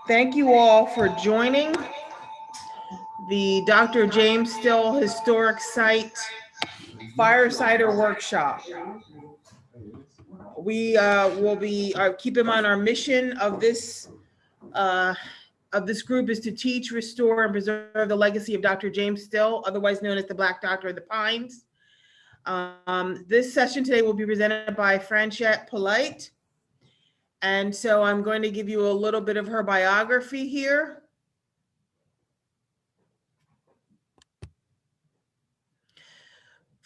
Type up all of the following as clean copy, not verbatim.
Thank you all for joining the Dr. James Still Historic Site Fire Cider Workshop. We will be keep in mind our mission uh, of this group is to teach, restore, and preserve the legacy of Dr. James Still, otherwise known as the Black Doctor of the Pines. This session today will be presented by Franchette Polite. And so I'm going to give you a little bit of her biography here.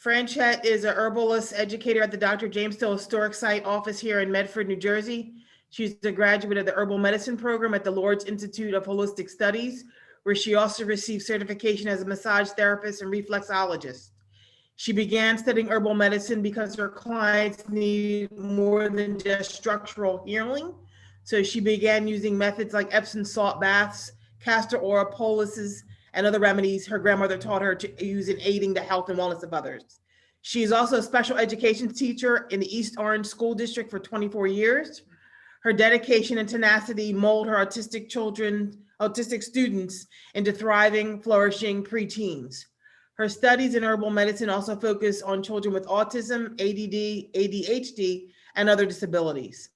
Franchette is a herbalist educator at the Dr. James Still Historic Site office here in Medford, New Jersey. She's a graduate of the herbal medicine program at the Lourdes Institute of Holistic Studies, where she also received certification as a massage therapist and reflexologist. She began studying herbal medicine because her clients need more than just structural healing. So she began using methods like Epsom salt baths, castor oil, poultices, and other remedies her grandmother taught her to use in aiding the health and wellness of others. She is also a special education teacher in the East Orange School District for 24 years. Her dedication and tenacity mold her autistic students into thriving, flourishing preteens. Her studies in herbal medicine also focus on children with autism, ADD, ADHD, and other disabilities.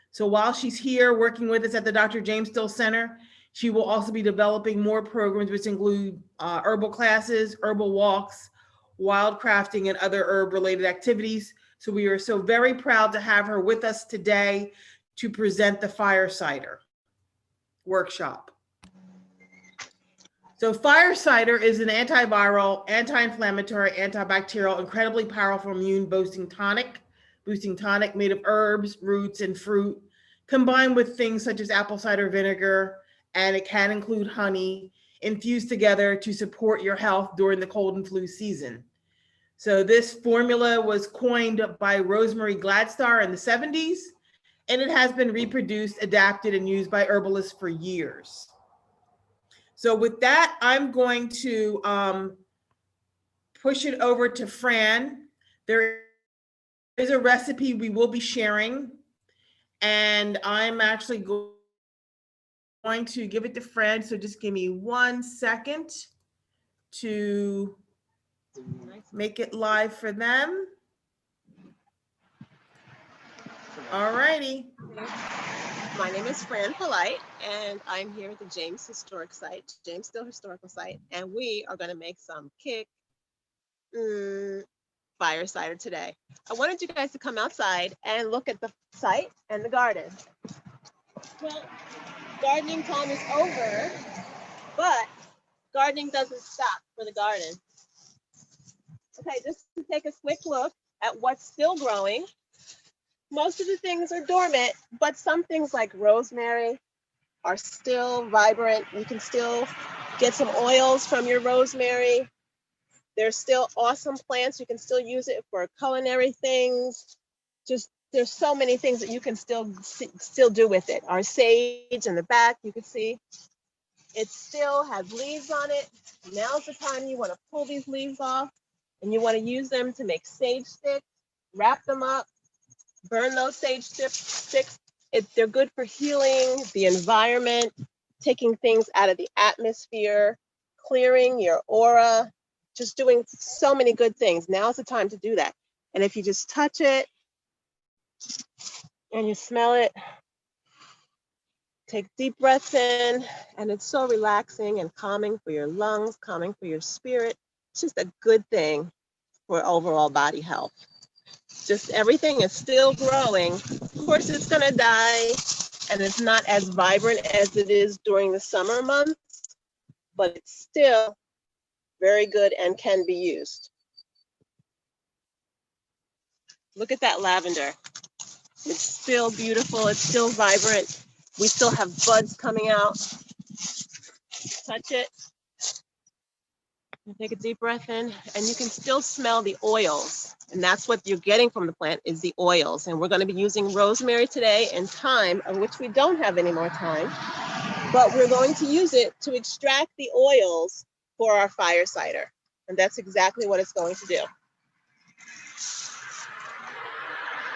So while she's here working with us at the Dr. James Still Center, she will also be developing more programs, which include herbal classes, herbal walks, wild crafting, and other herb-related activities. So we are so very proud to have her with us today to present the Fire Cider Workshop. So Fire Cider is an antiviral, anti-inflammatory, antibacterial, incredibly powerful immune-boosting tonic made of herbs, roots, and fruit, combined with things such as apple cider vinegar, and it can include honey, infused together to support your health during the cold and flu season. So this formula was coined by Rosemary Gladstar in the 70s, and it has been reproduced, adapted, and used by herbalists for years. So with that, I'm going to push it over to Fran. There is a recipe we will be sharing, and I'm actually going to give it to Fran. So just give me 1 second to make it live for them. All righty. My name is Fran Polite, and I'm here at the James Historic Site, James Still Historical Site, and we are going to make some fire cider today. I wanted you guys to come outside and look at the site and the garden. Well, gardening time is over, but gardening doesn't stop for the garden. Okay, just to take a quick look at what's still growing. Most of the things are dormant, but some things like rosemary are still vibrant. You can still get some oils from your rosemary. There's still awesome plants. You can still use it for culinary things. Just there's so many things that you can still do with it. Our sage in the back, you can see it still has leaves on it. Now's the time you want to pull these leaves off, and you want to use them to make sage sticks, wrap them up, burn those sage sticks. They're good for healing the environment, taking things out of the atmosphere, clearing your aura, just doing so many good things. Now's the time to do that. And if you just touch it and you smell it, take deep breaths in, and it's so relaxing and calming for your lungs, calming for your spirit. It's just a good thing for overall body health. Just everything is still growing. Of course, it's going to die, and it's not as vibrant as it is during the summer months, but it's still very good and can be used. Look at that lavender. It's still beautiful. It's still vibrant. We still have buds coming out. Touch it. Take a deep breath in, and you can still smell the oils. And that's what you're getting from the plant is the oils. And we're going to be using rosemary today and thyme, of which we don't have any more thyme. But we're going to use it to extract the oils for our fire cider. And that's exactly what it's going to do.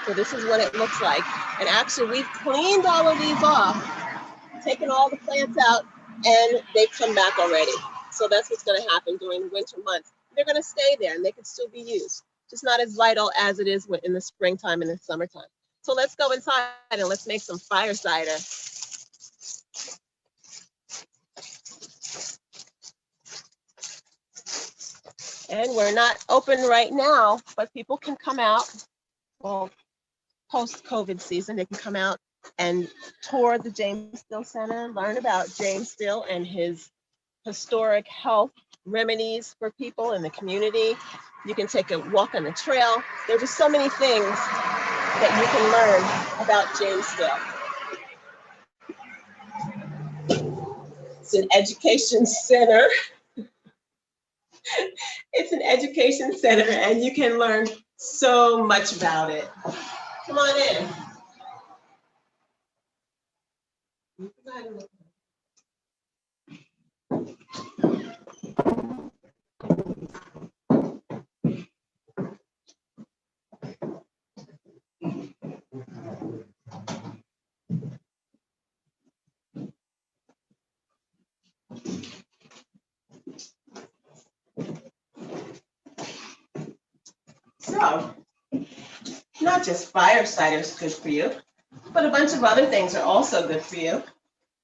So this is what it looks like. And actually, we've cleaned all of these off. taken all the plants out and they've come back already. So that's what's going to happen during the winter months. They're going to stay there and they can still be used. Just not as vital as it is in the springtime and the summertime. So let's go inside and let's make some fire cider. And we're not open right now, but people can come out. Well, post-COVID season, they can come out and tour the James Still Center, learn about James Still and his historic health remedies for people in the community. You can take a walk on the trail. There are just so many things that you can learn about James Still. It's an education center. It's an education center and you can learn so much about it. Come on in. So, not just fire cider is good for you, but a bunch of other things are also good for you.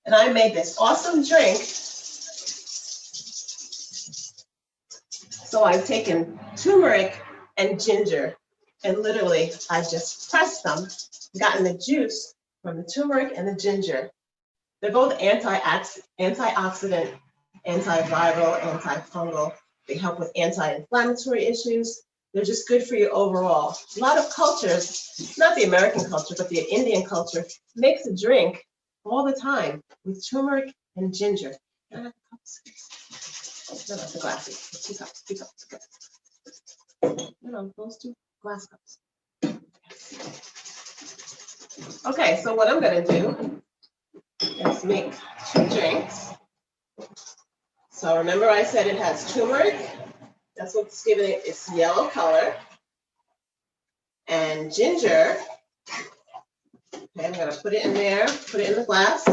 And I made this awesome drink. So I've taken turmeric and ginger, and literally I've just pressed them, gotten the juice from the turmeric and the ginger. They're both antioxidant, antiviral, antifungal. They help with anti-inflammatory issues. They're just good for you overall. A lot of cultures, not the American culture, but the Indian culture, makes a drink all the time with turmeric and ginger. Can I have cups? No, the glasses. Two cups. No, those two glass cups. Okay, so what I'm gonna do is make 2 drinks. So remember I said it has turmeric. That's what's giving it its yellow color. And ginger. Okay, I'm gonna put it in there, put it in the glass.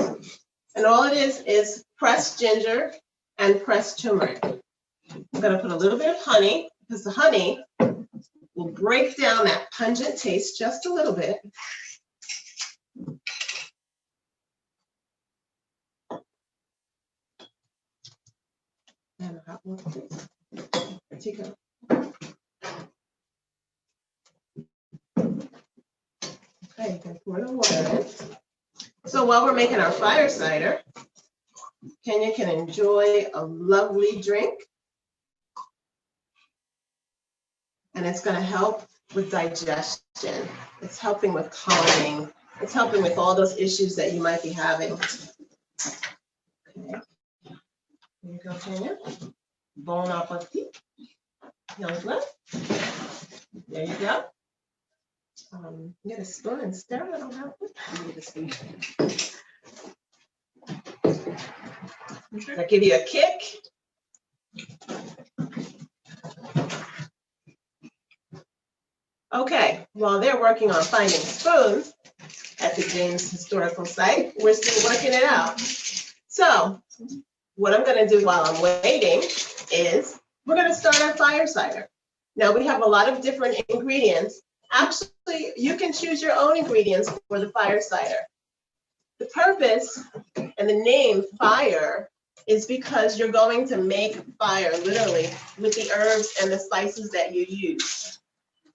And all it is pressed ginger and pressed turmeric. I'm gonna put a little bit of honey because the honey will break down that pungent taste just a little bit. And a hot water, please. Take it. Okay, you can pour the water in. So while we're making our fire cider, Kenya can enjoy a lovely drink. And it's going to help with digestion. It's helping with calming. It's helping with all those issues that you might be having. Okay. Here you go, Kenya. Bon appetit. Young blood. There you go. Get a spoon and stir it. I don't have one. I need a spoon. I'll give you a kick. Okay, while they're working on finding spoons at the James Historical Site, we're still working it out. So what I'm gonna do while I'm waiting is we're gonna start our fire cider. Now we have a lot of different ingredients. Actually, you can choose your own ingredients for the fire cider. The purpose and the name fire is because you're going to make fire literally with the herbs and the spices that you use.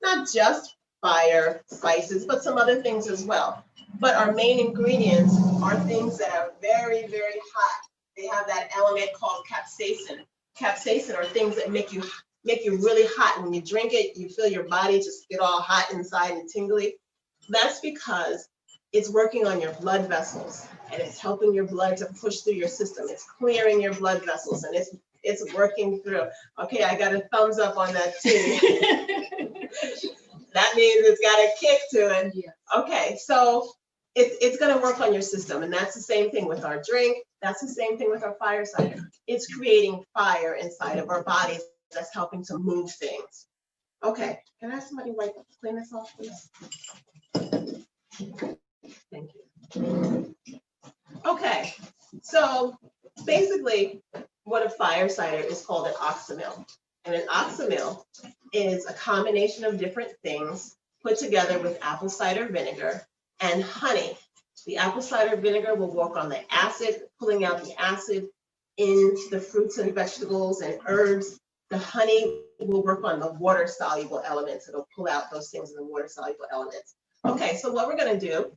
Not just fire spices, but some other things as well. But our main ingredients are things that are very, very hot. They have that element called capsaicin. Capsaicin are things that make you really hot. When you drink it, you feel your body just get all hot inside and tingly. That's because it's working on your blood vessels and it's helping your blood to push through your system. It's clearing your blood vessels and it's working through. Okay, I got a thumbs up on that too. That means it's got a kick to it. Yeah. Okay, so it's going to work on your system, and that's the same thing with our drink. That's the same thing with our fire cider. It's creating fire inside of our bodies that's helping to move things. Okay, can I have somebody clean this off, please? Thank you. Okay, so basically what a fire cider is called an oxymil. And an oxymil is a combination of different things put together with apple cider vinegar and honey. The apple cider vinegar will work on the acid, pulling out the acid into the fruits and vegetables and herbs. The honey will work on the water soluble elements. It'll pull out those things in the water soluble elements. Okay, so what we're gonna do,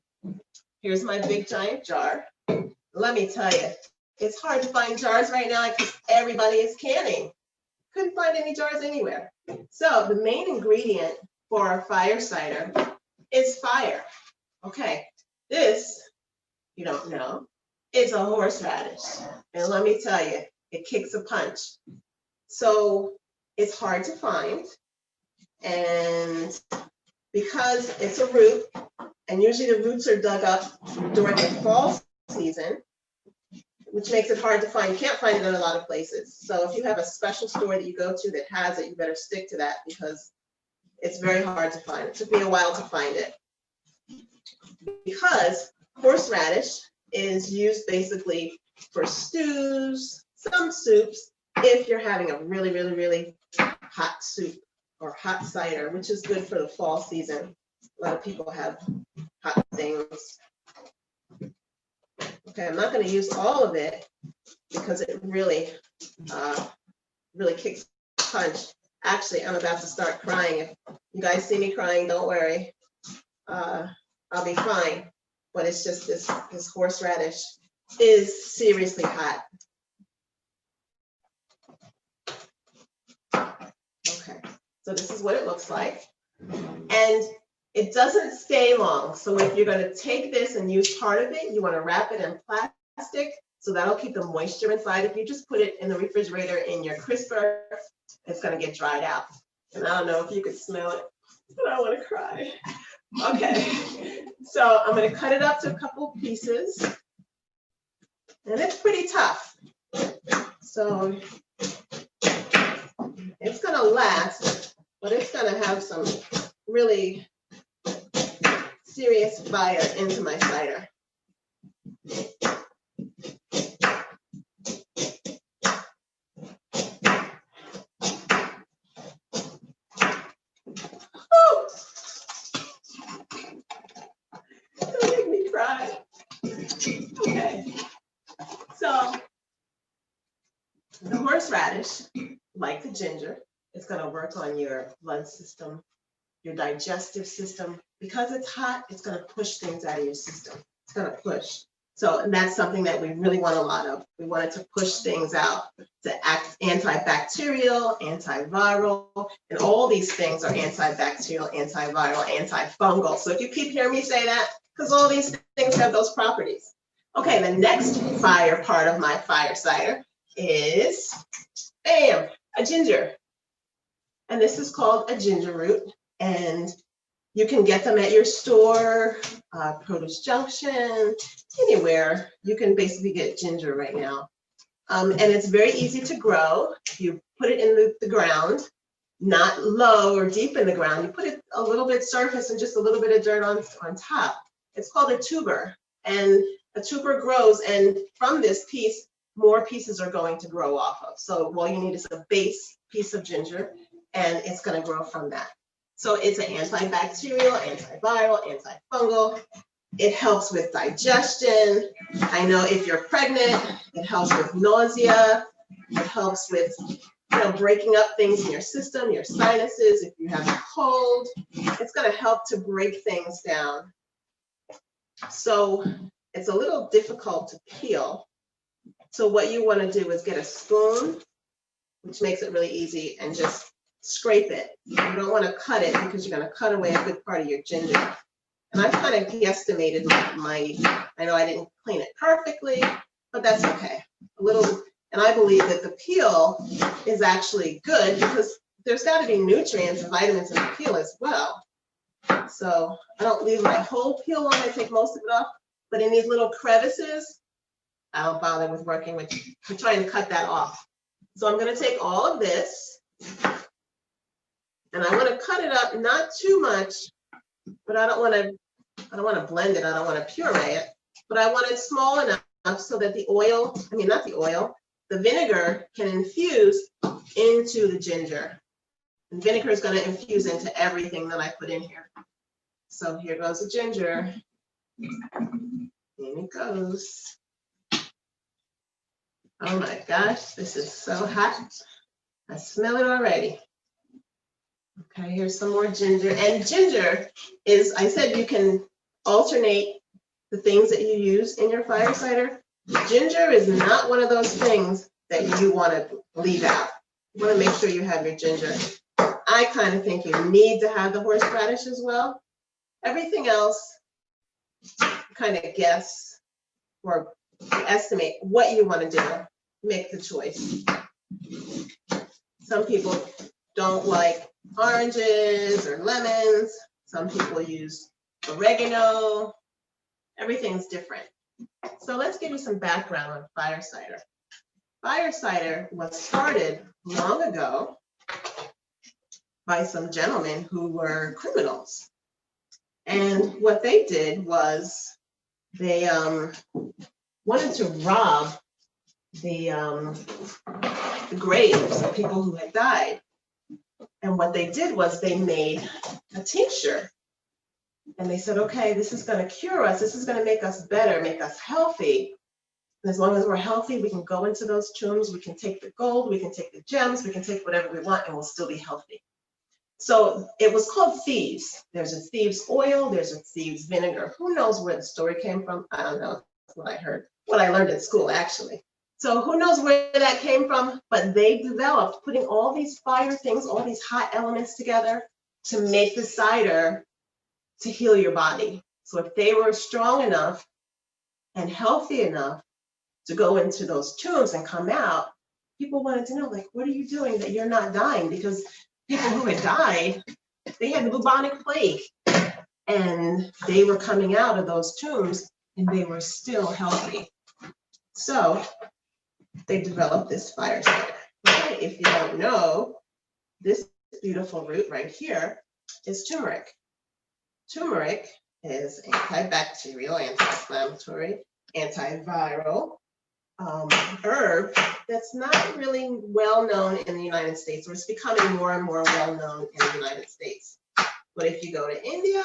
here's my big giant jar. Let me tell you, it's hard to find jars right now because everybody is canning. Couldn't find any jars anywhere. So the main ingredient for our fire cider is fire. Okay, this, you don't know, is a horseradish. And let me tell you, it kicks a punch. So it's hard to find. And because it's a root, and usually the roots are dug up during the fall season, which makes it hard to find. You can't find it in a lot of places. So if you have a special store that you go to that has it, you better stick to that because it's very hard to find. It took me a while to find it. Because horseradish is used basically for stews, some soups, if you're having a really, really, really hot soup or hot cider, which is good for the fall season. A lot of people have hot things. Okay, I'm not going to use all of it because it really, really kicks punch. Actually, I'm about to start crying. If you guys see me crying, don't worry. I'll be fine. But it's just this horseradish is seriously hot. Okay, so this is what it looks like. And it doesn't stay long. So if you're going to take this and use part of it, you want to wrap it in plastic. So that'll keep the moisture inside. If you just put it in the refrigerator in your crisper, it's going to get dried out. And I don't know if you could smell it, but I want to cry. Okay, so I'm going to cut it up to a couple pieces. And it's pretty tough. So it's going to last, but it's going to have some really serious fire into my cider. Oh, don't make me cry. Okay, so the horseradish, like the ginger, is going to work on your blood system, your digestive system. Because it's hot, it's going to push things out of your system. It's going to push. So, and that's something that we really want a lot of. We want it to push things out, to act antibacterial, antiviral, and all these things are antibacterial, antiviral, antifungal. So if you keep hearing me say that, because all these things have those properties. Okay, the next fire part of my fire cider is, bam, a ginger. And this is called a ginger root. And you can get them at your store, Produce Junction, anywhere. You can basically get ginger right now. And it's very easy to grow. You put it in the ground, not low or deep in the ground. You put it a little bit surface and just a little bit of dirt on top. It's called a tuber. And a tuber grows, and from this piece, more pieces are going to grow off of. So all you need is a base piece of ginger, and it's going to grow from that. So it's an antibacterial, antiviral, antifungal. It helps with digestion. I know if you're pregnant, it helps with nausea. It helps with, breaking up things in your system, your sinuses. If you have a cold, it's going to help to break things down. So it's a little difficult to peel. So what you want to do is get a spoon, which makes it really easy, and just scrape it. You don't want to cut it because you're going to cut away a good part of your ginger. And I kind of guesstimated I know I didn't clean it perfectly, but that's okay. And I believe that the peel is actually good because there's got to be nutrients and vitamins in the peel as well. So I don't leave my whole peel on, I take most of it off, but in these little crevices, I don't bother with working with, I'm trying to cut that off. So I'm going to take all of this, and I want to cut it up, not too much, but I don't want to blend it. I don't want to puree it, but I want it small enough so that the oil, not the oil, the vinegar can infuse into the ginger. And vinegar is going to infuse into everything that I put in here. So here goes the ginger. In it goes. Oh my gosh, this is so hot. I smell it already. Okay, here's some more ginger. And ginger is, I said you can alternate the things that you use in your fire cider. Ginger is not one of those things that you want to leave out. You want to make sure you have your ginger. I kind of think you need to have the horseradish as well. Everything else, kind of guess or estimate what you want to do. Make the choice. Some people don't like oranges or lemons. Some people use oregano. Everything's different. So let's give you some background on fire cider. Fire cider was started long ago by some gentlemen who were criminals. And what they did was they wanted to rob the graves of people who had died. And what they did was they made a tincture. And they said, okay, this is going to cure us. This is going to make us better, make us healthy. And as long as we're healthy, we can go into those tombs. We can take the gold, we can take the gems, we can take whatever we want, and we'll still be healthy. So it was called thieves. There's a thieves oil, there's a thieves vinegar. Who knows where the story came from? I don't know. That's what I heard, what I learned at school, actually. So who knows where that came from? But they developed putting all these fire things, all these hot elements together to make the cider to heal your body. So if they were strong enough and healthy enough to go into those tombs and come out, people wanted to know, like, what are you doing that you're not dying? Because people who had died, they had the bubonic plague, and they were coming out of those tombs and they were still healthy. So they developed this fire cider. Okay, if you don't know, this beautiful root right here is turmeric. Turmeric is antibacterial, anti-inflammatory, antiviral herb that's not really well known in the United States, or it's becoming more and more well known in the United States. But if you go to India,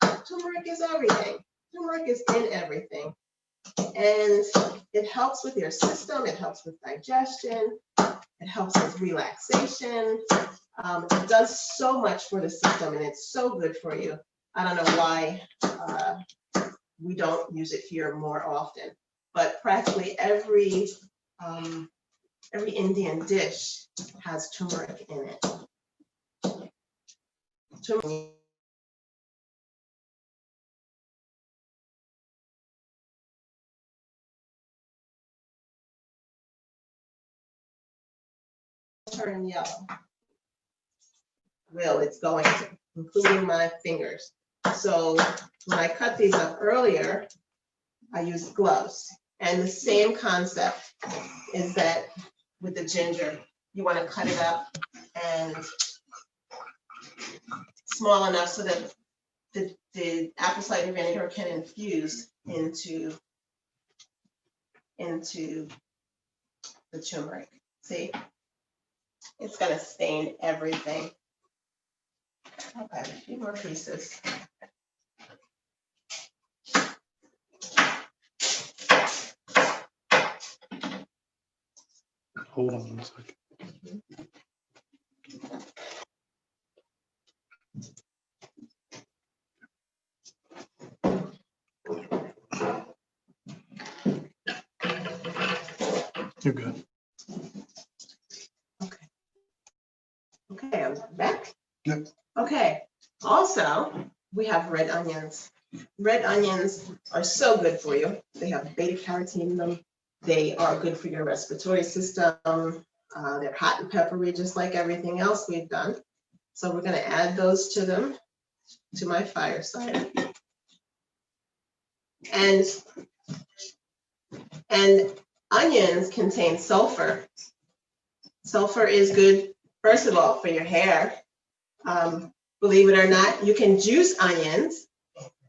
turmeric is everything. Turmeric is in everything. And it helps with your system, it helps with digestion, it helps with relaxation. It does so much for the system, and it's so good for you. I don't know why we don't use it here more often, but practically every Indian dish has turmeric in it. Turmeric. Turn yellow. Well, it's going to, including my fingers. So when I cut these up earlier, I used gloves. And the same concept is that with the ginger, you want to cut it up and small enough so that the apple cider vinegar can infuse into the turmeric. See? It's going to stain everything. Okay, a few more pieces. Hold on 1 second. You're good. Okay, I'm back. Yep. Okay, also, we have red onions. Red onions are so good for you. They have beta carotene in them. They are good for your respiratory system. They're hot and peppery, just like everything else we've done. So we're going to add those to them, to my fire cider. And onions contain sulfur. Sulfur is good, first of all, for your hair. Believe it or not, you can juice onions,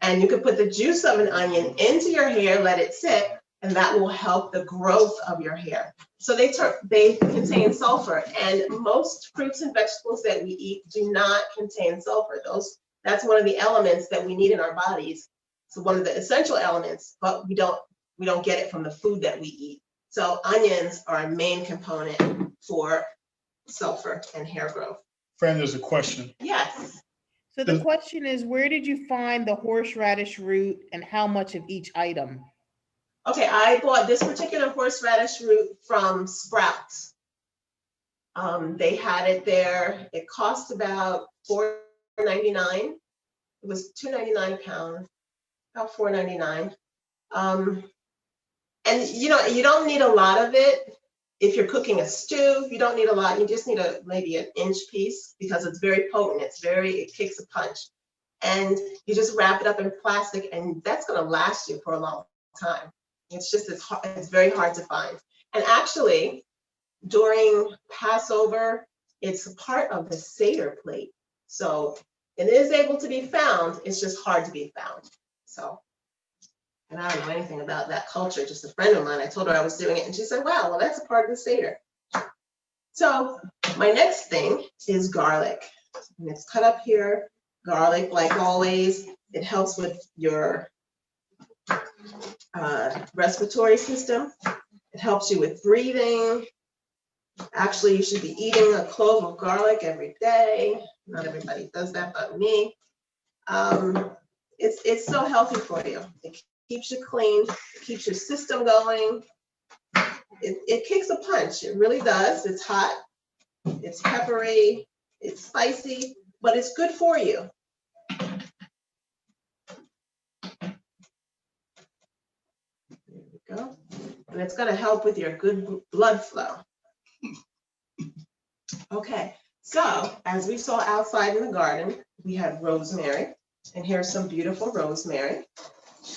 and you can put the juice of an onion into your hair, let it sit, and that will help the growth of your hair. So they contain sulfur, and most fruits and vegetables that we eat do not contain sulfur. That's one of the elements that we need in our bodies. So one of the essential elements, but we don't get it from the food that we eat. So onions are a main component for sulfur and hair growth. Fran, there's a question. Yes. So the question is, where did you find the horseradish root and how much of each item? Okay, I bought this particular horseradish root from Sprouts. They had it there. It cost about $4.99. It was $2.99 a pound, about $4.99. And you know, you don't need a lot of it. If you're cooking a stew, you don't need a lot. You just need maybe an inch piece because it's very potent. It kicks a punch. And you just wrap it up in plastic, and that's going to last you for a long time. It's very hard to find. And actually, during Passover, it's a part of the Seder plate. So it is able to be found. It's just hard to be found. So, and I don't know anything about that culture. Just a friend of mine, I told her I was doing it, and she said, wow, well, that's a part of the Seder. So my next thing is garlic. And it's cut up here. Garlic, like always, it helps with your respiratory system. It helps you with breathing. Actually, you should be eating a clove of garlic every day. Not everybody does that but me. It's so healthy for you. It keeps you clean, it keeps your system going. It kicks a punch, it really does. It's hot, it's peppery, it's spicy, but it's good for you. There we go. And it's gonna help with your good blood flow. Okay, so as we saw outside in the garden, we have rosemary, and here's some beautiful rosemary.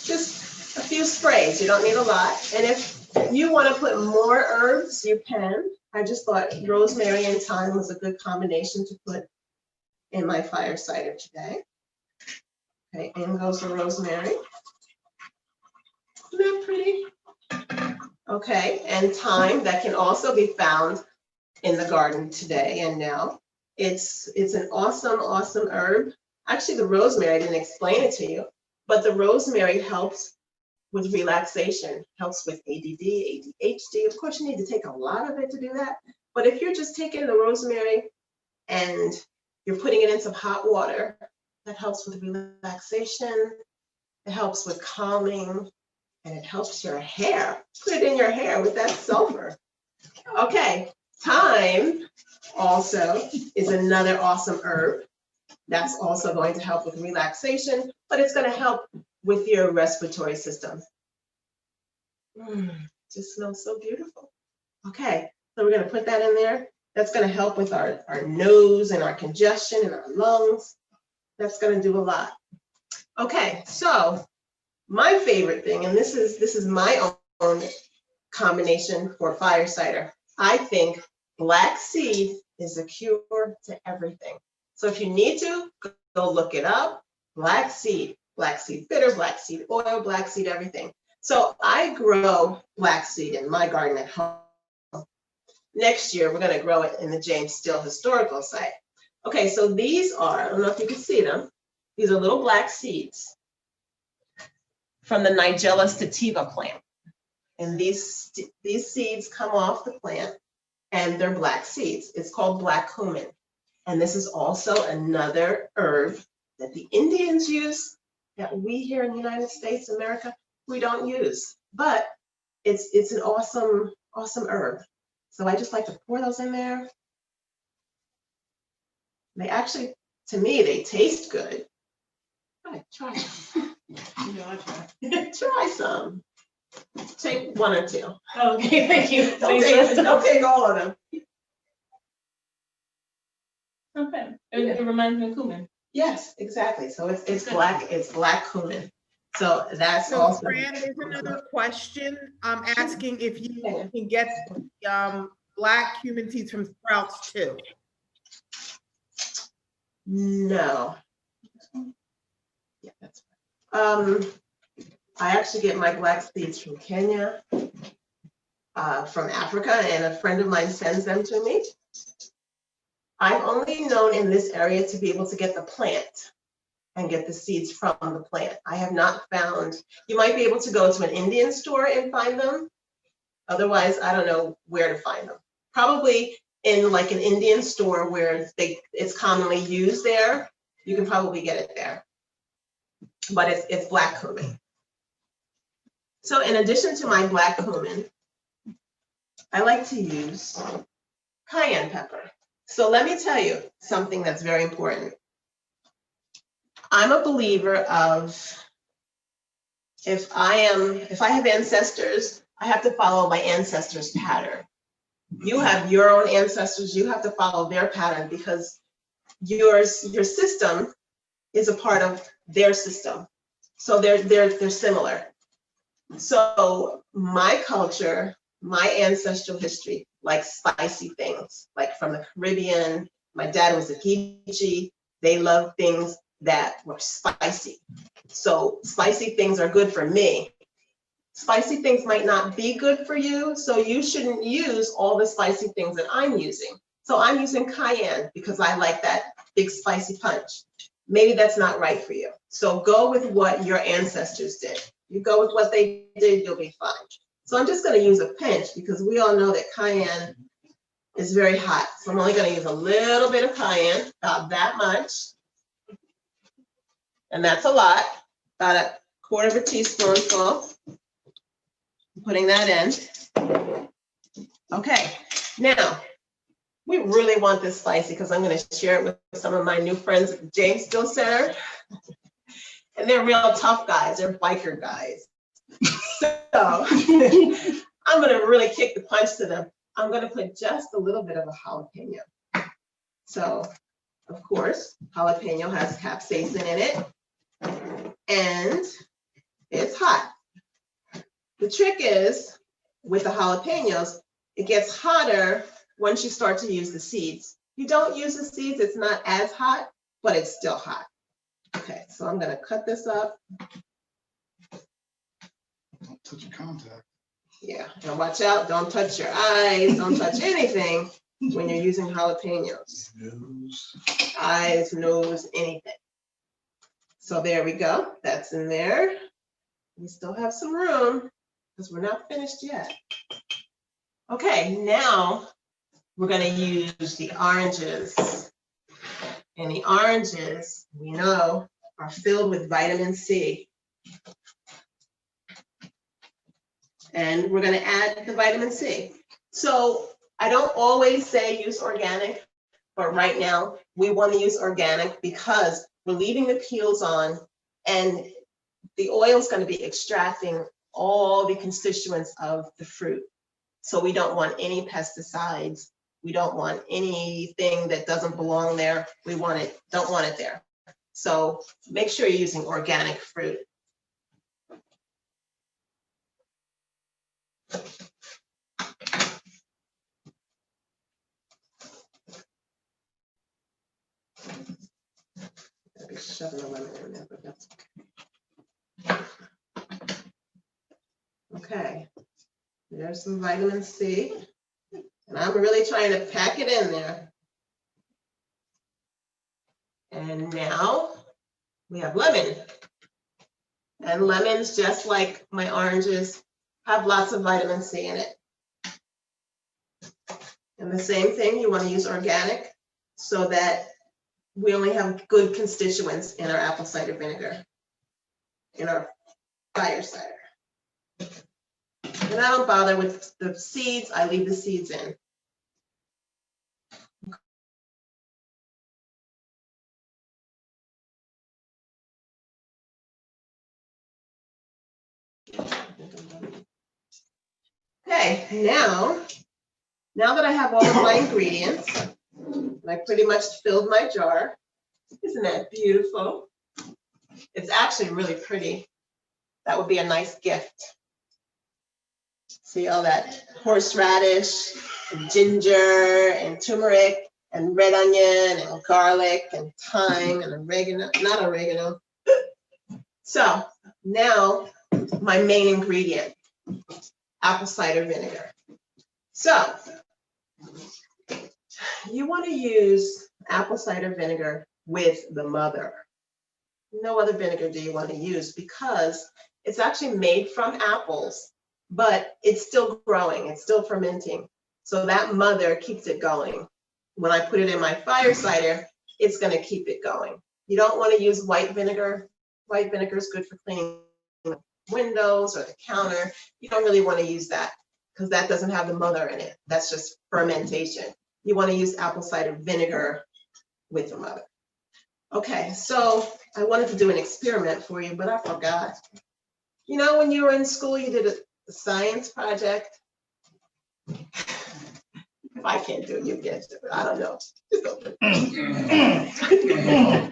Just a few sprays, you don't need a lot. And if you want to put more herbs, you can. I just thought rosemary and thyme was a good combination to put in my fire cider today. Okay, in goes the rosemary. Isn't that pretty? Okay, and thyme, that can also be found in the garden today and now. It's an awesome, awesome herb. Actually, the rosemary, I didn't explain it to you, but the rosemary helps with relaxation, helps with ADD, ADHD. Of course, you need to take a lot of it to do that. But if you're just taking the rosemary and you're putting it in some hot water, that helps with relaxation. It helps with calming, and it helps your hair. Put it in your hair with that sulfur. Okay, thyme also is another awesome herb. That's also going to help with relaxation, but it's going to help with your respiratory system. Just smells so beautiful. Okay, so we're going to put that in there. That's going to help with our nose and our congestion and our lungs. That's going to do a lot. Okay, so my favorite thing, and this is my own combination for fire cider. I think black seed is a cure to everything. So if you need to, go look it up. Black seed bitter, black seed oil, black seed everything. So I grow black seed in my garden at home. Next year, we're going to grow it in the James Still Historical Site. Okay, so these are, I don't know if you can see them. These are little black seeds from the Nigella sativa plant. And these seeds come off the plant, and they're black seeds. It's called black cumin. And this is also another herb that the Indians use that we here in the United States, America, we don't use. But it's an awesome, awesome herb. So I just like to pour those in there. They actually, to me, they taste good. Try some. Try some. Take one or two. Okay, thank you. Don't take all of them. Okay, it reminds me of cumin. Yes, exactly. So it's black cumin. So that's So also. Fran, there's another question. I'm asking if you can get black cumin seeds from Sprouts too. No. Yeah, that's right. I actually get my black seeds from Kenya, from Africa, and a friend of mine sends them to me. I'm only known in this area to be able to get the plant and get the seeds from the plant. I have not found, you might be able to go to an Indian store and find them. Otherwise, I don't know where to find them. Probably in like an Indian store where it's commonly used there, you can probably get it there. But it's black cumin. So in addition to my black cumin, I like to use cayenne pepper. So let me tell you something that's very important. I'm a believer of if I have ancestors, I have to follow my ancestors' pattern. You have your own ancestors, you have to follow their pattern because your system is a part of their system. So they're similar. So my culture, my ancestral history, like spicy things, like from the Caribbean. My dad was a Geechee. They love things that were spicy. So spicy things are good for me. Spicy things might not be good for you, so you shouldn't use all the spicy things that I'm using. So I'm using cayenne because I like that big spicy punch. Maybe that's not right for you. So go with what your ancestors did. You go with what they did, you'll be fine. So I'm just going to use a pinch because we all know that cayenne is very hot. So I'm only going to use a little bit of cayenne, about that much. And that's a lot, about 1/4 teaspoonful. I'm putting that in. Okay, now we really want this spicy because I'm going to share it with some of my new friends at the James Still Center. And they're real tough guys, they're biker guys. So I'm going to really kick the punch to them. I'm going to put just a little bit of a jalapeno. So, of course, jalapeno has capsaicin in it, and it's hot. The trick is, with the jalapenos, it gets hotter once you start to use the seeds. You don't use the seeds, it's not as hot, but it's still hot. Okay, so I'm going to cut this up. Don't touch your contact. Yeah, and watch out, don't touch your eyes, don't touch anything when you're using jalapenos. Nose. Eyes, nose, anything. So there we go, that's in there. We still have some room because we're not finished yet. Okay, now we're going to use the oranges. And the oranges, we know, are filled with vitamin C. And we're going to add the vitamin C. So I don't always say use organic, but right now we want to use organic because we're leaving the peels on and the oil is going to be extracting all the constituents of the fruit. So we don't want any pesticides. We don't want anything that doesn't belong there. We want it, don't want it there. So make sure you're using organic fruit. I'll be shoving a lemon in there, but that's okay. Okay, there's some vitamin C. And I'm really trying to pack it in there. And now we have lemon. And lemons, just like my oranges, have lots of vitamin C in it. And the same thing, you want to use organic so that we only have good constituents in our apple cider vinegar, in our fire cider. And I don't bother with the seeds, I leave the seeds in. Okay, now that I have all of my ingredients, and I pretty much filled my jar, isn't that beautiful? It's actually really pretty. That would be a nice gift. See all that horseradish, and ginger, and turmeric, and red onion, and garlic, and thyme, and oregano, not oregano. So now my main ingredient, apple cider vinegar. So you want to use apple cider vinegar with the mother. No other vinegar do you want to use because it's actually made from apples, but it's still growing, it's still fermenting. So that mother keeps it going. When I put it in my fire cider, it's going to keep it going. You don't want to use white vinegar. White vinegar is good for cleaning windows or the counter. You don't really want to use that because that doesn't have the mother in it. That's just fermentation. You want to use apple cider vinegar with the mother. Okay, so I wanted to do an experiment for you, but I forgot. You know, when you were in school, you did a science project. If I can't do it, you can do it. I don't know. Just open it.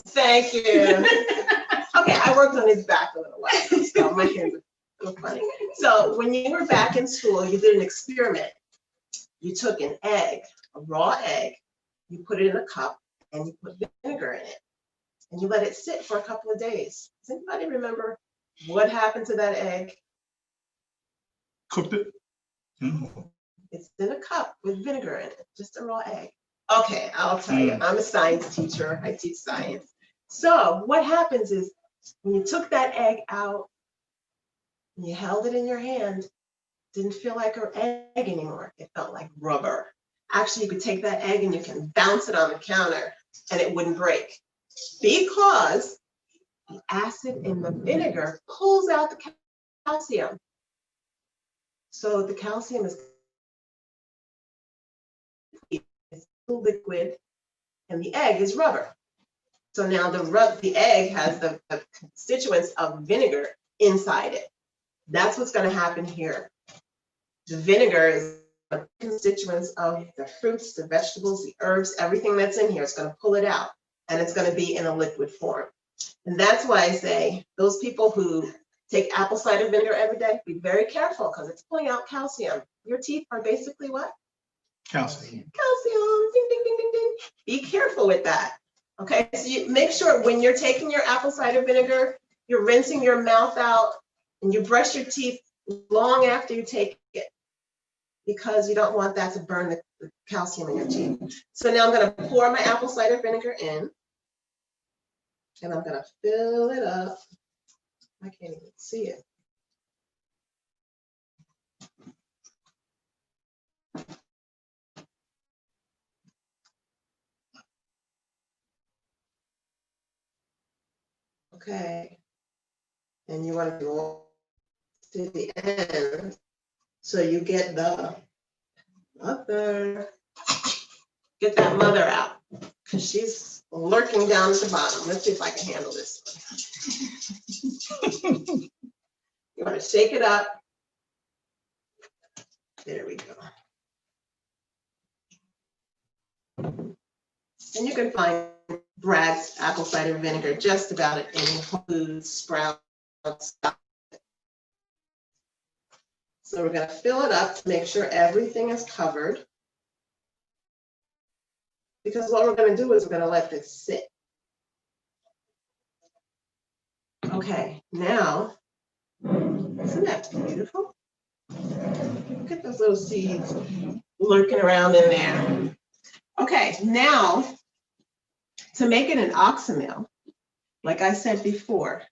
Thank you. Okay, I worked on his back a little while, so my hands are a little funny. So when you were back in school, you did an experiment. You took an egg, a raw egg, you put it in a cup, and you put vinegar in it, and you let it sit for a couple of days. Does anybody remember what happened to that egg? Cooked it? It's in a cup with vinegar in it, just a raw egg. Okay, I'll tell you, I'm a science teacher, I teach science. So what happens is when you took that egg out and you held it in your hand, it didn't feel like an egg anymore. It felt like rubber. Actually, you could take that egg and you can bounce it on the counter and it wouldn't break because the acid in the vinegar pulls out the calcium. So the calcium is liquid and the egg is rubber. So now the egg has the constituents of vinegar inside it. That's what's going to happen here. The vinegar is the constituents of the fruits, the vegetables, the herbs, everything that's in here is going to pull it out and it's going to be in a liquid form. And that's why I say those people who take apple cider vinegar every day, be very careful because it's pulling out calcium. Your teeth are basically what? Calcium. Calcium, ding, ding, ding, ding, ding. Be careful with that. Okay, so you make sure when you're taking your apple cider vinegar, you're rinsing your mouth out and you brush your teeth long after you take it because you don't want that to burn the calcium in your teeth. So now I'm going to pour my apple cider vinegar in and I'm going to fill it up. I can't even see it. Okay, and you want to go to the end so you get the mother. Get that mother out because she's lurking down at the bottom. Let's see if I can handle this one. You want to shake it up. There we go. And you can find Bragg's apple cider vinegar just about at any Whole Foods, Sprouts. So we're going to fill it up to make sure everything is covered. Because what we're going to do is we're going to let this sit. Okay, now, isn't that beautiful? Look at those little seeds lurking around in there. Okay, now, to make it an oxymel, like I said before,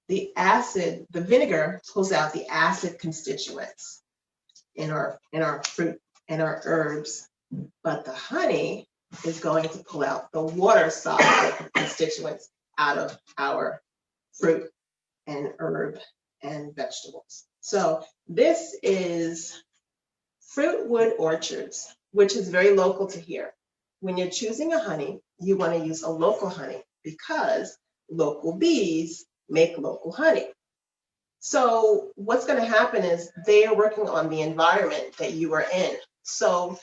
the acid, the vinegar pulls out the acid constituents in our fruit and our herbs, but the honey is going to pull out the water-soluble constituents out of our fruit and herb and vegetables. So this is Fruitwood Orchards, which is very local to here. When you're choosing a honey, you want to use a local honey because local bees make local honey. So what's going to happen is they are working on the environment that you are in. So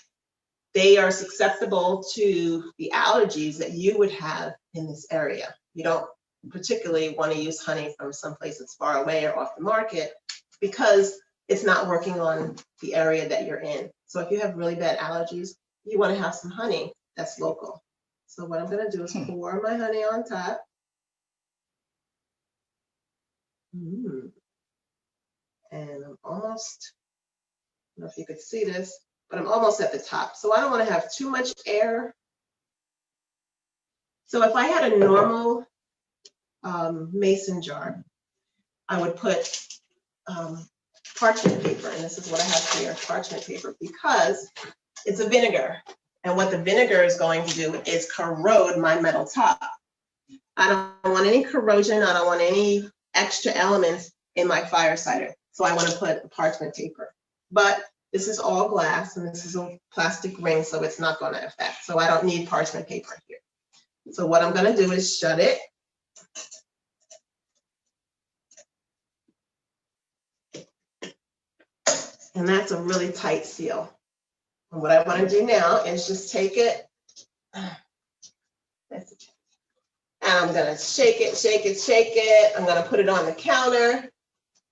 they are susceptible to the allergies that you would have in this area. You don't particularly want to use honey from someplace that's far away or off the market because it's not working on the area that you're in. So if you have really bad allergies, you want to have some honey that's local. So what I'm going to do is pour my honey on top. And I'm almost, I don't know if you could see this, but I'm almost at the top. So I don't want to have too much air. So if I had a normal mason jar, I would put parchment paper, and this is what I have here, parchment paper, because it's a vinegar. And what the vinegar is going to do is corrode my metal top. I don't want any corrosion. I don't want any extra elements in my fire cider. So I want to put parchment paper. But this is all glass, and this is a plastic ring, so it's not going to affect. So I don't need parchment paper here. So what I'm going to do is shut it. And that's a really tight seal. And what I want to do now is just take it. And I'm going to shake it, shake it, shake it. I'm going to put it on the counter,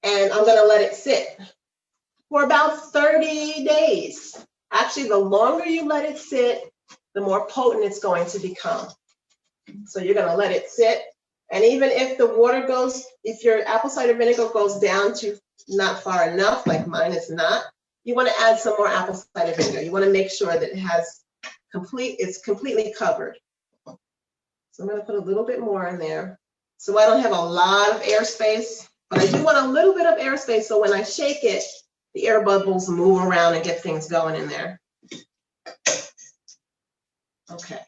and I'm going to let it sit for about 30 days. Actually, the longer you let it sit, the more potent it's going to become. So you're going to let it sit. And even if the water goes, if your apple cider vinegar goes down to not far enough, like mine is not, you want to add some more apple cider vinegar. You want to make sure that it has it's completely covered. So I'm going to put a little bit more in there. So I don't have a lot of airspace, but I do want a little bit of airspace so when I shake it, the air bubbles move around and get things going in there. Okay,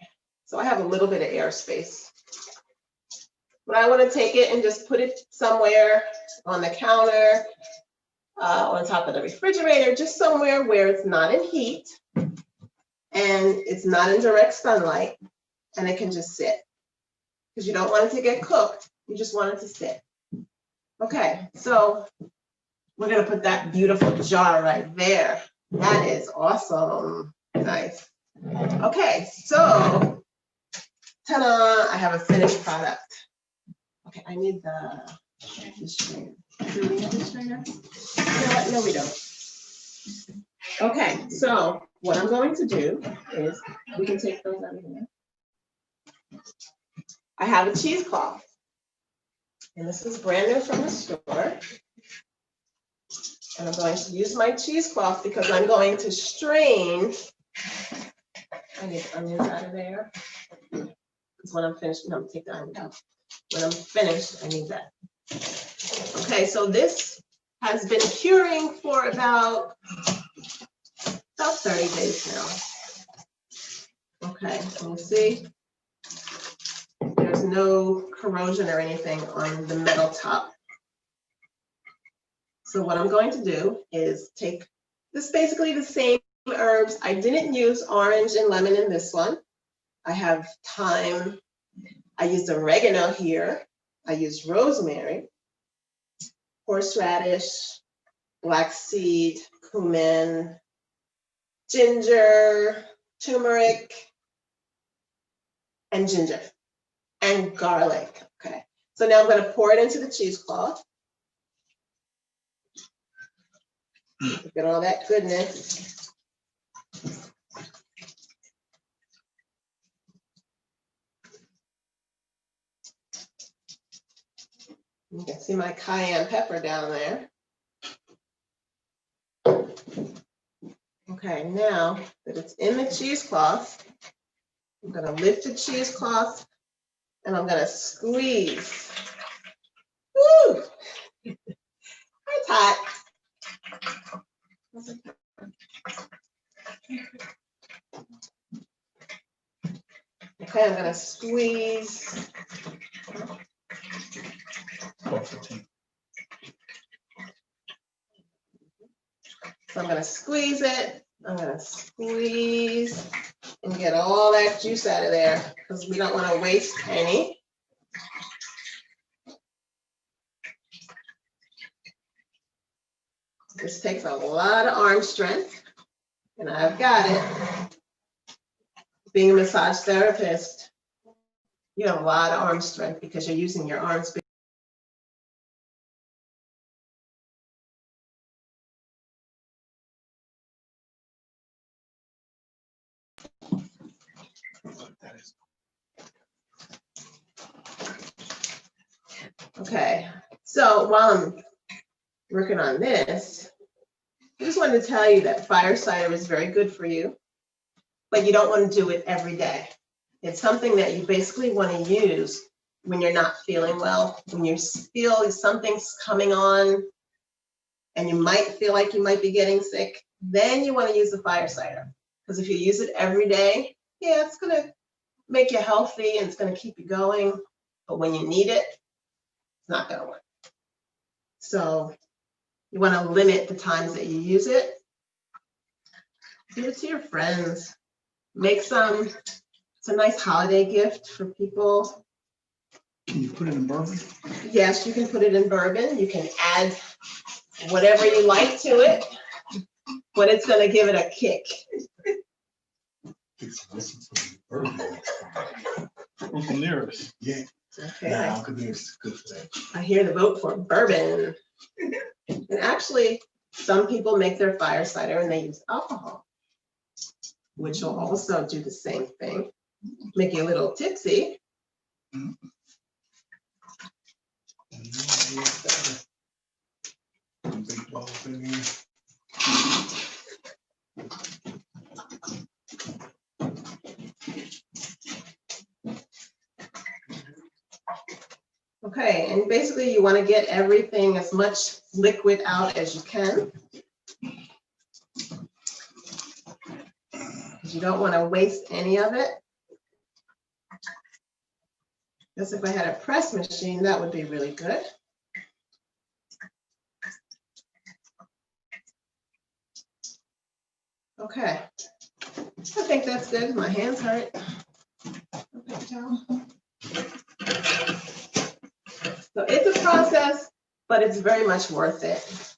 so I have a little bit of airspace. But I want to take it and just put it somewhere on the counter, on top of the refrigerator, just somewhere where it's not in heat and it's not in direct sunlight, and it can just sit. Because you don't want it to get cooked, you just want it to sit. Okay, so we're gonna put that beautiful jar right there. That is awesome, nice. Okay, so, ta-da, I have a finished product. Okay, I need the strainer. Do we have the strainer? You know what? No, we don't. Okay, so what I'm going to do is, we can take those out of here. I have a cheesecloth, and this is brand new from the store. And I'm going to use my cheesecloth because I'm going to strain. I need the onions out of there. Because when I'm finished, no, take the onion out. When I'm finished, I need that. Okay, so this has been curing for about 30 days now. Okay, so we'll see. There's no corrosion or anything on the metal top. So what I'm going to do is take this, basically the same herbs. I didn't use orange and lemon in this one. I have thyme. I used oregano here. I used rosemary, horseradish, black seed, cumin, ginger, turmeric, and ginger, and garlic. Okay, so now I'm going to pour it into the cheesecloth. Look at all that goodness. You can see my cayenne pepper down there. Okay, now that it's in the cheesecloth, I'm going to lift the cheesecloth and I'm going to squeeze. Woo! It's hot. Okay, I'm going to squeeze. So I'm going to squeeze it. I'm going to squeeze and get all that juice out of there because we don't want to waste any. This takes a lot of arm strength, and I've got it. Being a massage therapist, you have a lot of arm strength because you're using your arms. Okay, So while I'm working on this, I just wanted to tell you that fire cider is very good for you, but you don't want to do it every day. It's something that you basically want to use when you're not feeling well, when you feel something's coming on and you might feel like you might be getting sick, then you want to use the fire cider. Because if you use it every day, yeah, it's going to make you healthy and it's going to keep you going. But when you need it, it's not going to work. So you want to limit the times that you use it. Give it to your friends. Make some. It's a nice holiday gift for people. Can you put it in bourbon? Yes, you can put it in bourbon. You can add whatever you like to it, but it's going to give it a kick. Listen to the bourbon. Uncle Nearest. Yeah. Okay. Nah, Uncle Nearest is good for that. I hear the vote for bourbon. And actually, some people make their fire cider and they use alcohol, which will also do the same thing. Make you a little tipsy. Okay, and basically you want to get everything, as much liquid out as you can. You don't want to waste any of it. Because if I had a press machine, that would be really good. Okay, I think that's good. My hands hurt. Okay, so it's a process, but it's very much worth it.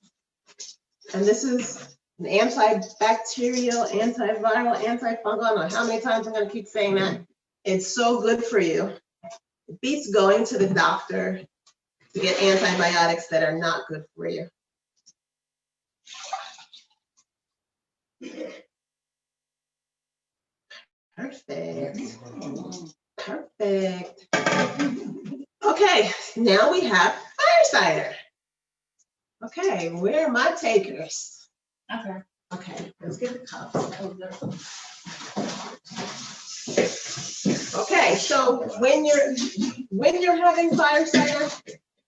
And this is an antibacterial, antiviral, antifungal. I don't know how many times I'm going to keep saying that. It's so good for you. It beats going to the doctor to get antibiotics that are not good for you. Perfect. Perfect. Okay, now we have fire cider. Okay, where are my takers? Okay. Okay, let's get the cups. Okay, so when you're having fire cider,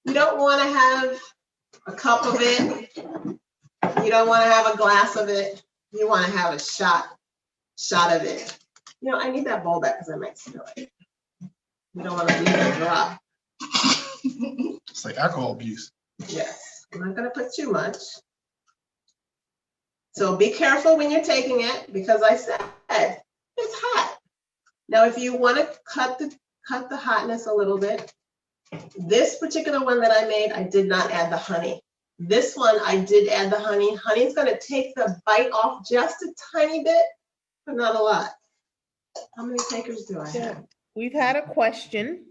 you don't want to have a cup of it. You don't want to have a glass of it. You want to have a shot of it. You know, I need that bowl back because I might spill it. You don't want to leave it drop. It's like alcohol abuse. Yes, I'm not going to put too much. So be careful when you're taking it because I said it's hot. Now, if you want to cut the hotness a little bit, this particular one that I made, I did not add the honey. This one, I did add the honey. Honey's going to take the bite off just a tiny bit, but not a lot. How many takers do I have? We've had a question.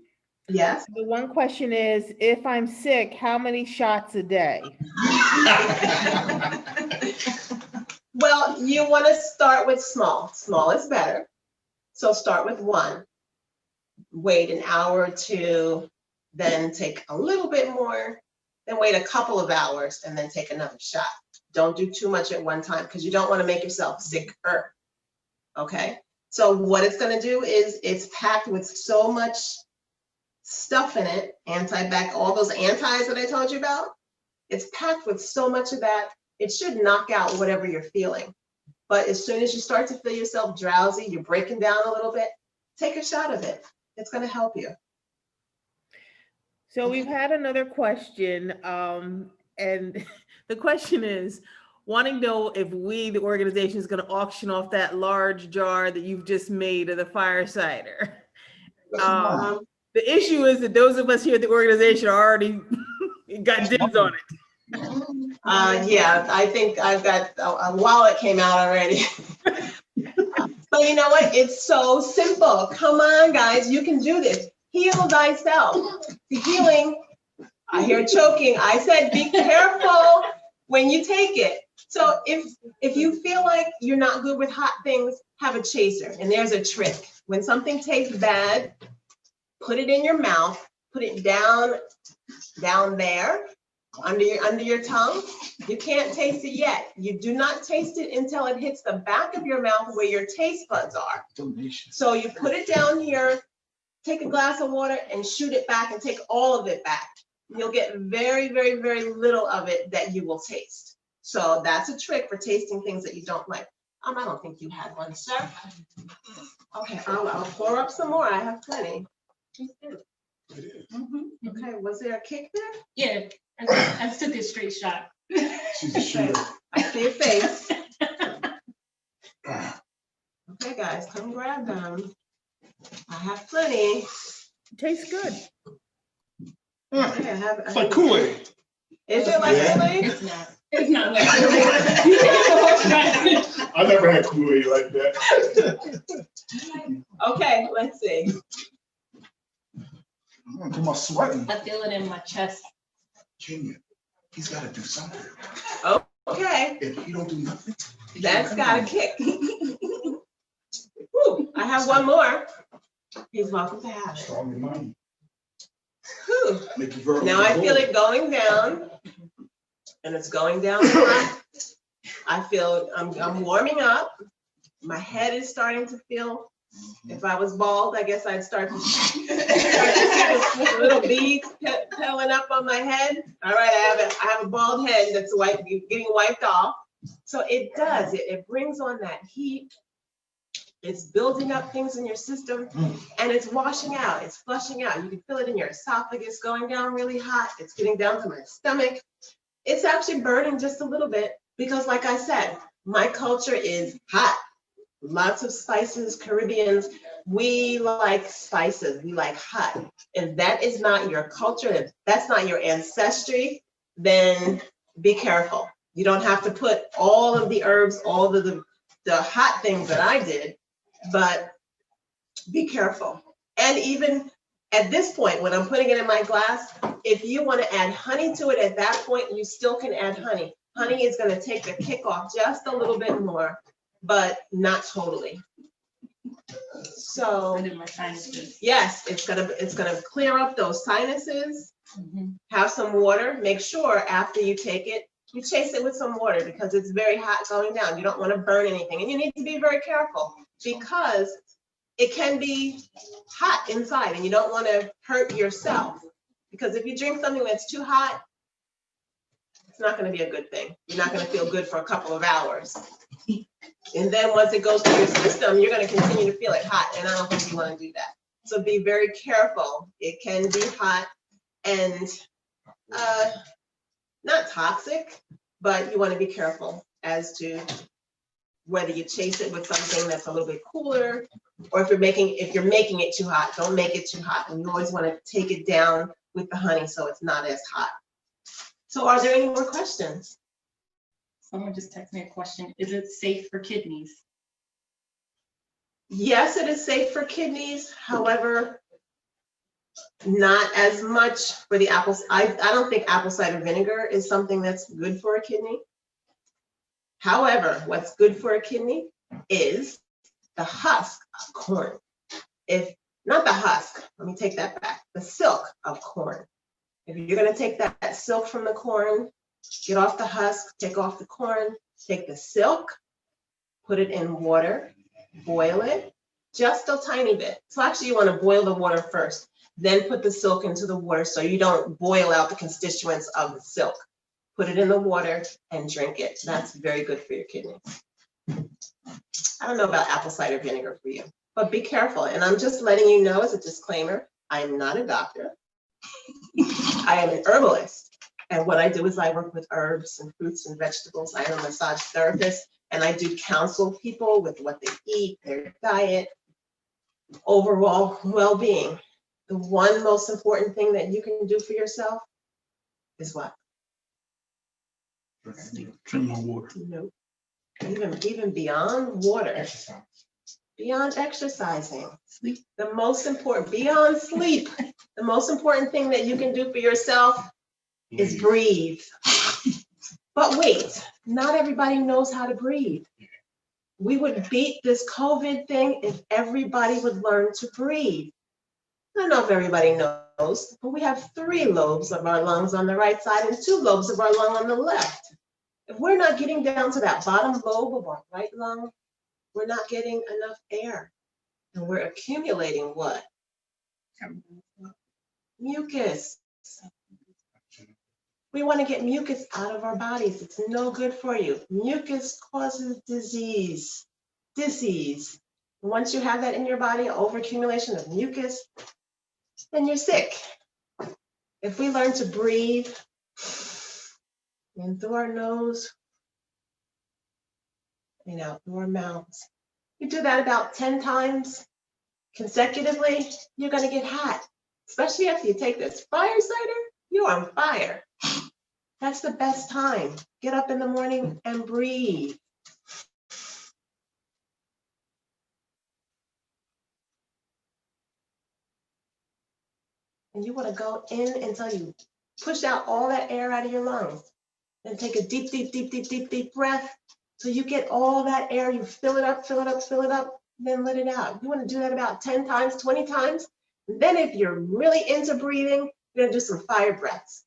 Yes. The one question is, if I'm sick, how many shots a day? Well, you want to start with small. Small is better. So start with one. Wait an hour or two, then take a little bit more, then wait a couple of hours, and then take another shot. Don't do too much at one time because you don't want to make yourself sicker. Okay? So what it's going to do is it's packed with so much stuff in it, all those antis that I told you about. It's packed with so much of that, it should knock out whatever you're feeling. But as soon as you start to feel yourself drowsy, you're breaking down a little bit, take a shot of it. It's going to help you. So we've had another question, and the question is, wanting to know if we, the organization, is going to auction off that large jar that you've just made of the fire cider. The issue is that those of us here at the organization are already got dibs on it. Yeah, I think I've got a wallet came out already. But you know what? It's so simple. Come on, guys, you can do this. Heal thyself. The healing, I hear choking. I said, be careful when you take it. So if you feel like you're not good with hot things, have a chaser. And there's a trick. When something tastes bad, put it in your mouth, put it down down there, under your tongue. You can't taste it yet. You do not taste it until it hits the back of your mouth where your taste buds are. So you put it down here, take a glass of water and shoot it back and take all of it back. You'll get very, very, very little of it that you will taste. So that's a trick for tasting things that you don't like. I don't think you had one, sir. Okay, I'll pour up some more. I have plenty. Okay, was there a kick there? Yeah, I took a straight shot. She's a shooter. I see your face. Okay, guys, come grab them. I have plenty. Tastes good. Okay, It's like Kool-Aid. Is it like Kool-Aid? It's not. It's not like Kool-Aid. I never had Kool-Aid like that. Okay, let's see. Come on, sweating. I feel it in my chest. Junior, he's got to do something. Okay, If he don't do nothing, that's got a kick. Whew, I have one more. He's welcome to have it. strong in mind. Whew. Make you verbal. Now I feel it going down, and it's going down. I feel I'm warming up. My head is starting to feel. If I was bald, I guess I'd start to see the little beads peeling up on my head. All right, I have a bald head that's getting wiped off. So it does. It brings on that heat. It's building up things in your system, and it's washing out. It's flushing out. You can feel it in your esophagus going down really hot. It's getting down to my stomach. It's actually burning just a little bit because, like I said, my culture is hot. Lots of spices, Caribbeans, we like spices, we like hot. If that is not your culture, if that's not your ancestry, then be careful. You don't have to put all of the herbs, all of the hot things that I did, but be careful. And even at this point, when I'm putting it in my glass, if you want to add honey to it at that point, you still can add honey. Honey is going to take the kick off just a little bit more, but not totally. So Under my sinuses. yes, it's gonna clear up those sinuses. Have some water. Make sure after you take it, you chase it with some water because it's very hot going down. You don't want to burn anything, and you need to be very careful because it can be hot inside, and you don't want to hurt yourself. Because if you drink something that's too hot, it's not going to be a good thing. You're not going to feel good for a couple of hours. And then once it goes through your system, you're going to continue to feel it hot. And I don't think you want to do that. So be very careful. It can be hot and not toxic, but you want to be careful as to whether you chase it with something that's a little bit cooler, or if you're making it too hot, don't make it too hot. And you always want to take it down with the honey so it's not as hot. So are there any more questions? Someone just texted me a question. Is it safe for kidneys? Yes, it is safe for kidneys. However, not as much for the apples. I don't think apple cider vinegar is something that's good for a kidney. However, what's good for a kidney is the husk of corn. If not the husk, let me take that back. The silk of corn. If you're going to take that silk from the corn, get off the husk, take off the corn, take the silk, put it in water, boil it just a tiny bit. So actually you want to boil the water first, then put the silk into the water so you don't boil out the constituents of the silk. Put it in the water and drink it. That's very good for your kidneys. I don't know about apple cider vinegar for you, but be careful. And I'm just letting you know as a disclaimer, I am not a doctor. I am an herbalist. And what I do is I work with herbs and fruits and vegetables. I am a massage therapist, and I do counsel people with what they eat, their diet, overall well-being. The one most important thing that you can do for yourself is what? Drink more water. Nope. Even beyond water, beyond exercising, sleep. The most important, beyond sleep, the most important thing that you can do for yourself is breathe. But wait, not everybody knows how to breathe. We would beat this COVID thing if everybody would learn to breathe. I don't know if everybody knows nose, but we have 3 lobes of our lungs on the right side and 2 lobes of our lung on the left. If we're not getting down to that bottom lobe of our right lung, we're not getting enough air. And we're accumulating what? Mucus. We want to get mucus out of our bodies. It's no good for you. Mucus causes disease. Once you have that in your body, overaccumulation of mucus, then you're sick. If we learn to breathe in through our nose and out through our mouths, you do that about 10 times consecutively, you're going to get hot. Especially after you take this fire cider, you're on fire. That's the best time. Get up in the morning and breathe. And you want to go in until you push out all that air out of your lungs. Then take a deep, deep, deep, deep, deep, deep breath. So you get all that air, you fill it up, fill it up, fill it up, then let it out. You want to do that about 10 times, 20 times. And then if you're really into breathing, you're going to do some fire breaths.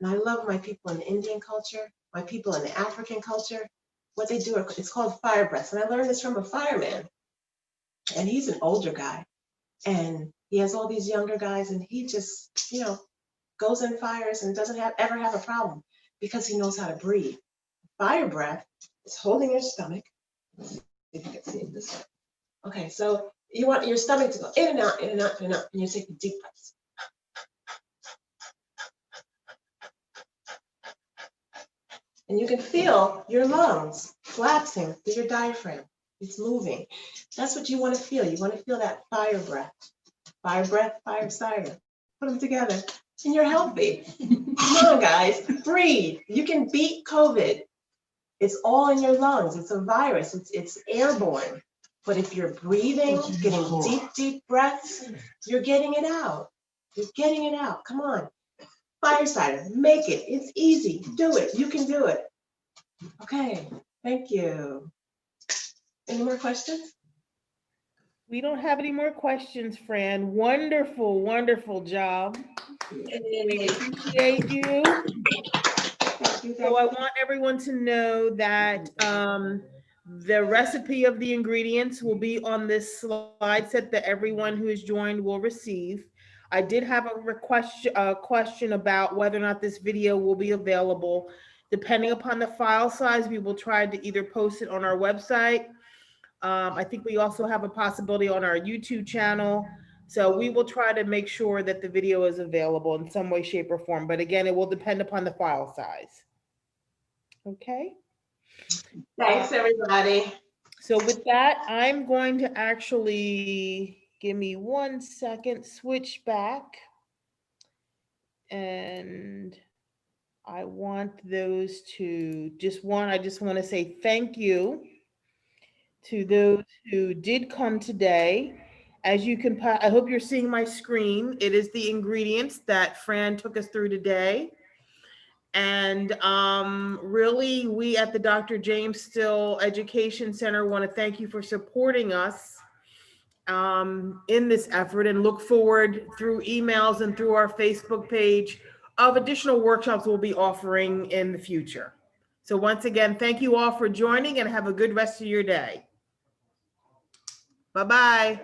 And I love my people in the Indian culture, my people in the African culture. What they do, it's called fire breaths. And I learned this from a fireman. And he's an older guy. And he has all these younger guys, and he just, goes in fires and doesn't ever have a problem because he knows how to breathe. Fire breath is holding your stomach. Let's see if you can see it this way. Okay, so you want your stomach to go in and out, in and out, in and out, and you take the deep breaths. And you can feel your lungs collapsing through your diaphragm. It's moving. That's what you want to feel. You want to feel that fire breath. Fire breath, fire cider. Put them together and you're healthy. Come on, guys, breathe. You can beat COVID. It's all in your lungs. It's a virus. It's airborne. But if you're breathing, getting deep, deep breaths, you're getting it out. You're getting it out. Come on. Fire cider, make it. It's easy. Do it. You can do it. Okay, thank you. Any more questions? We don't have any more questions, Fran. Wonderful, wonderful job. We appreciate you. So I want everyone to know that the recipe of the ingredients will be on this slide set that everyone who has joined will receive. I did have a question about whether or not this video will be available. Depending upon the file size, we will try to either post it on our website. I think we also have a possibility on our YouTube channel. So we will try to make sure that the video is available in some way, shape, or form. But again, it will depend upon the file size. Okay. Thanks, everybody. So with that, I'm going to actually, give me 1 second, switch back. And I want those to I just want to say thank you to those who did come today. As you can, I hope you're seeing my screen. It is the ingredients that Fran took us through today. And really, we at the Dr. James Still Education Center want to thank you for supporting us in this effort, and look forward through emails and through our Facebook page of additional workshops we'll be offering in the future. So once again, thank you all for joining and have a good rest of your day. Bye-bye.